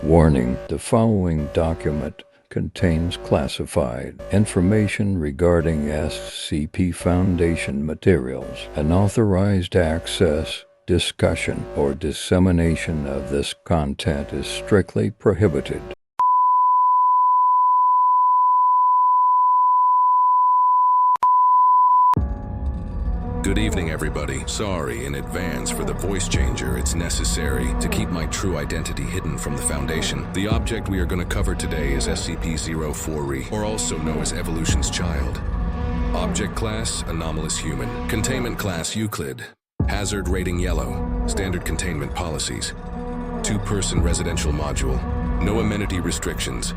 Warning: the following document contains classified information regarding SCP Foundation materials. Unauthorized access, discussion, or dissemination of this content is strictly prohibited. Good evening, everybody. Sorry in advance for the voice changer. It's necessary to keep my true identity hidden from the Foundation. The object we are going to cover today is SCP-040, or also known as Evolution's Child. Object class, anomalous human. Containment class, Euclid. Hazard rating, yellow. Standard containment policies. Two-person residential module. No amenity restrictions.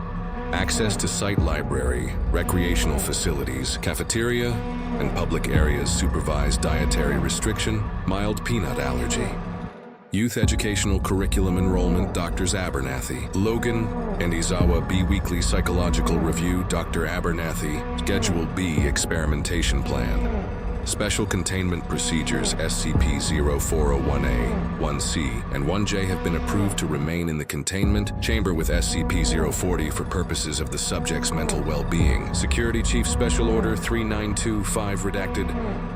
Access to site library, recreational facilities, cafeteria, and public areas. Supervised dietary restriction, mild peanut allergy. Youth educational curriculum enrollment, Drs. Abernathy, Logan, and Izawa. B. Weekly psychological review, Dr. Abernathy. Schedule B. Experimentation plan. Special containment procedures, SCP-040-1A, 1C, and 1J have been approved to remain in the containment chamber with SCP-040 for purposes of the subject's mental well-being. Security Chief Special Order 3925 redacted.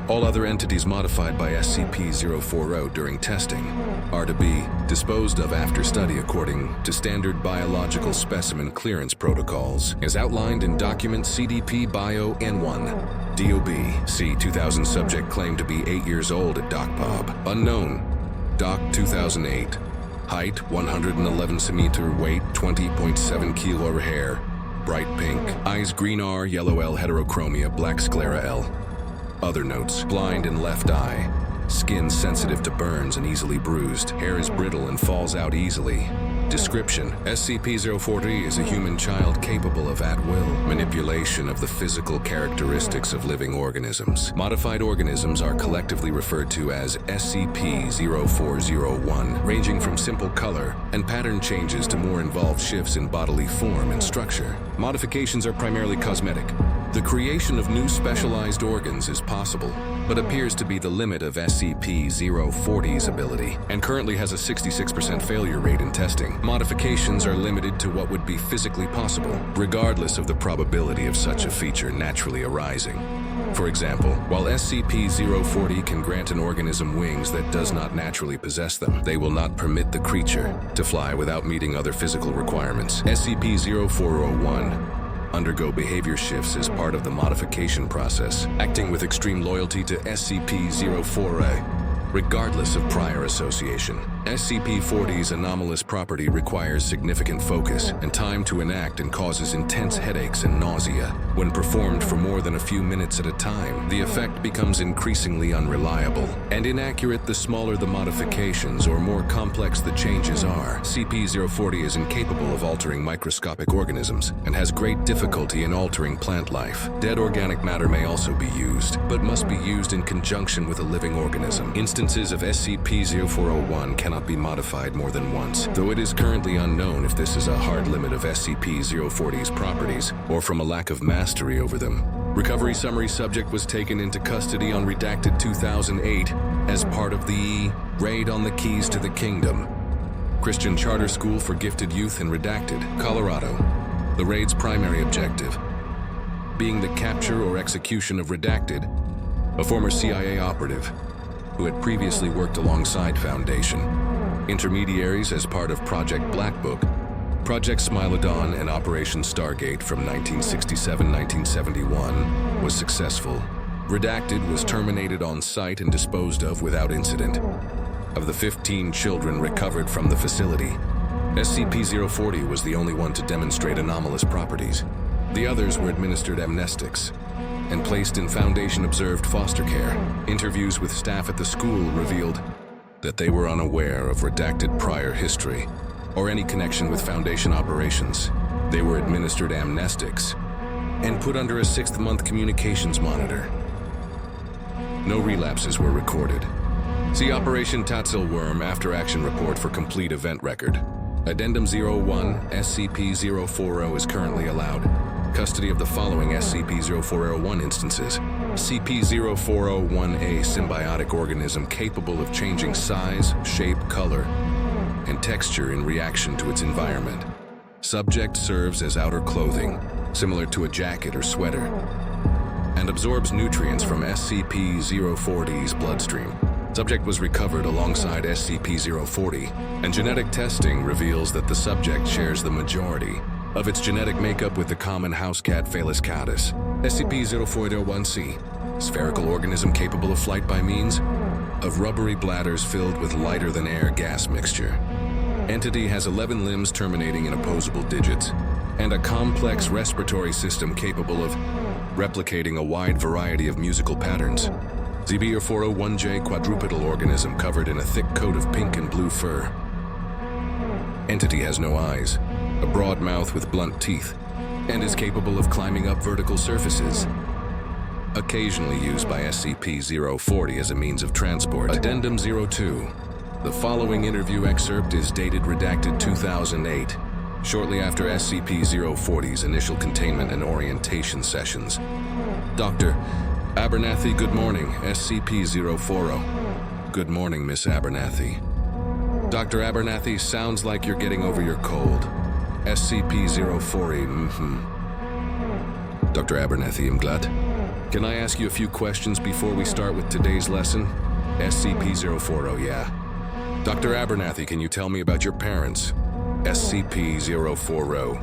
All other entities modified by SCP-040 during testing are to be disposed of after study according to standard biological specimen clearance protocols, as outlined in document CDP Bio N1. DOB, C. 2000 subject claimed to be 8 years old at DocPob. Unknown. Doc 2008. Height 111 cm, weight 20.7 kg, hair bright pink, eyes green R, yellow L, heterochromia, black sclera L. Other notes: blind in left eye. Skin sensitive to burns and easily bruised. Hair is brittle and falls out easily. Description: SCP-040 is a human child capable of at-will manipulation of the physical characteristics of living organisms. Modified organisms are collectively referred to as SCP-0401, ranging from simple color and pattern changes to more involved shifts in bodily form and structure. Modifications are primarily cosmetic. The creation of new specialized organs is possible, but appears to be the limit of SCP-040's ability, and currently has a 66% failure rate in testing. Modifications are limited to what would be physically possible, regardless of the probability of such a feature naturally arising. For example, while SCP-040 can grant an organism wings that does not naturally possess them, they will not permit the creature to fly without meeting other physical requirements. SCP-0401 undergo behavior shifts as part of the modification process, acting with extreme loyalty to SCP-040, regardless of prior association. SCP-40's anomalous property requires significant focus and time to enact and causes intense headaches and nausea. When performed for more than a few minutes at a time, the effect becomes increasingly unreliable and inaccurate the smaller the modifications or more complex the changes are. SCP-040 is incapable of altering microscopic organisms and has great difficulty in altering plant life. Dead organic matter may also be used, but must be used in conjunction with a living organism. Instances of SCP-040 cannot be modified more than once, though it is currently unknown if this is a hard limit of SCP-040's properties or from a lack of mastery over them. Recovery summary: subject was taken into custody on redacted 2008 as part of the Raid on the Keys to the Kingdom, Christian Charter School for Gifted Youth in Redacted, Colorado. The raid's primary objective being the capture or execution of Redacted, a former CIA operative who had previously worked alongside Foundation intermediaries as part of Project Black Book, Project Smilodon, and Operation Stargate from 1967-1971 was successful. Redacted was terminated on site and disposed of without incident. Of the 15 children recovered from the facility, SCP-040 was the only one to demonstrate anomalous properties. The others were administered amnestics and placed in Foundation-observed foster care. Interviews with staff at the school revealed that they were unaware of Redacted prior history or any connection with Foundation operations. They were administered amnestics and put under a 6th-month communications monitor. No relapses were recorded. See Operation Tatzelworm After-Action Report for complete event record. Addendum 01, SCP-040 is currently allowed custody of the following SCP-0401 instances: SCP-0401-A symbiotic organism capable of changing size, shape, color, and texture in reaction to its environment. Subject serves as outer clothing, similar to a jacket or sweater, and absorbs nutrients from SCP-040's bloodstream. Subject was recovered alongside SCP-040, and genetic testing reveals that the subject shares the majority of its genetic makeup with the common house cat Felis catus. SCP-040-1C, spherical organism capable of flight by means of rubbery bladders filled with lighter-than-air gas mixture. Entity has 11 limbs terminating in opposable digits, and a complex respiratory system capable of replicating a wide variety of musical patterns. SCP-040-1J, quadrupedal organism covered in a thick coat of pink and blue fur. Entity has no eyes, a broad mouth with blunt teeth, and is capable of climbing up vertical surfaces. Occasionally used by SCP-040 as a means of transport. Addendum 02. The following interview excerpt is dated redacted 2008, shortly after SCP-040's initial containment and orientation sessions. Dr. Abernathy, good morning. SCP-040. Good morning, Miss Abernathy. Dr. Abernathy, sounds like you're getting over your cold. SCP-040, Dr. Abernathy, I'm glad. Can I ask you a few questions before we start with today's lesson? SCP-040, yeah. Dr. Abernathy, can you tell me about your parents? SCP-040.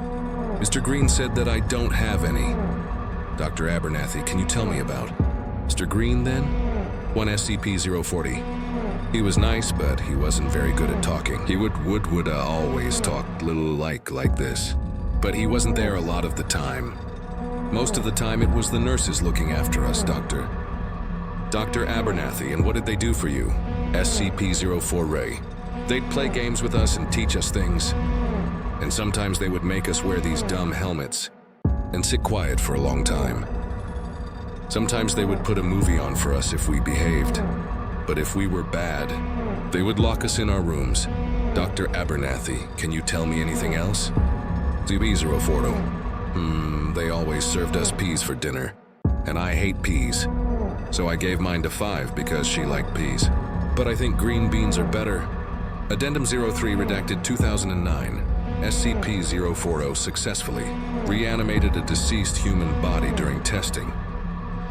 Mr. Green said that I don't have any. Dr. Abernathy, can you tell me about Mr. Green, then? One SCP-040. He was nice, but he wasn't very good at talking. He would always talk little like this. But he wasn't there a lot of the time. Most of the time it was the nurses looking after us, Dr. Abernathy, and what did they do for you? SCP-040. They'd play games with us and teach us things. And sometimes they would make us wear these dumb helmets and sit quiet for a long time. Sometimes they would put a movie on for us if we behaved. But if we were bad, they would lock us in our rooms. Dr. Abernathy, can you tell me anything else? SCP-040. They always served us peas for dinner. And I hate peas. So I gave mine to 5 because she liked peas. But I think green beans are better. Addendum 03, redacted 2009. SCP-040 successfully reanimated a deceased human body during testing,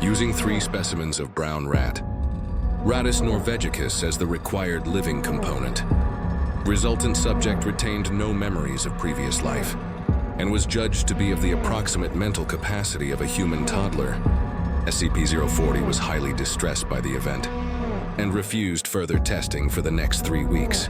using 3 specimens of brown rat. Rattus norvegicus as the required living component. Resultant subject retained no memories of previous life, and was judged to be of the approximate mental capacity of a human toddler. SCP-040 was highly distressed by the event, and refused further testing for the next 3 weeks.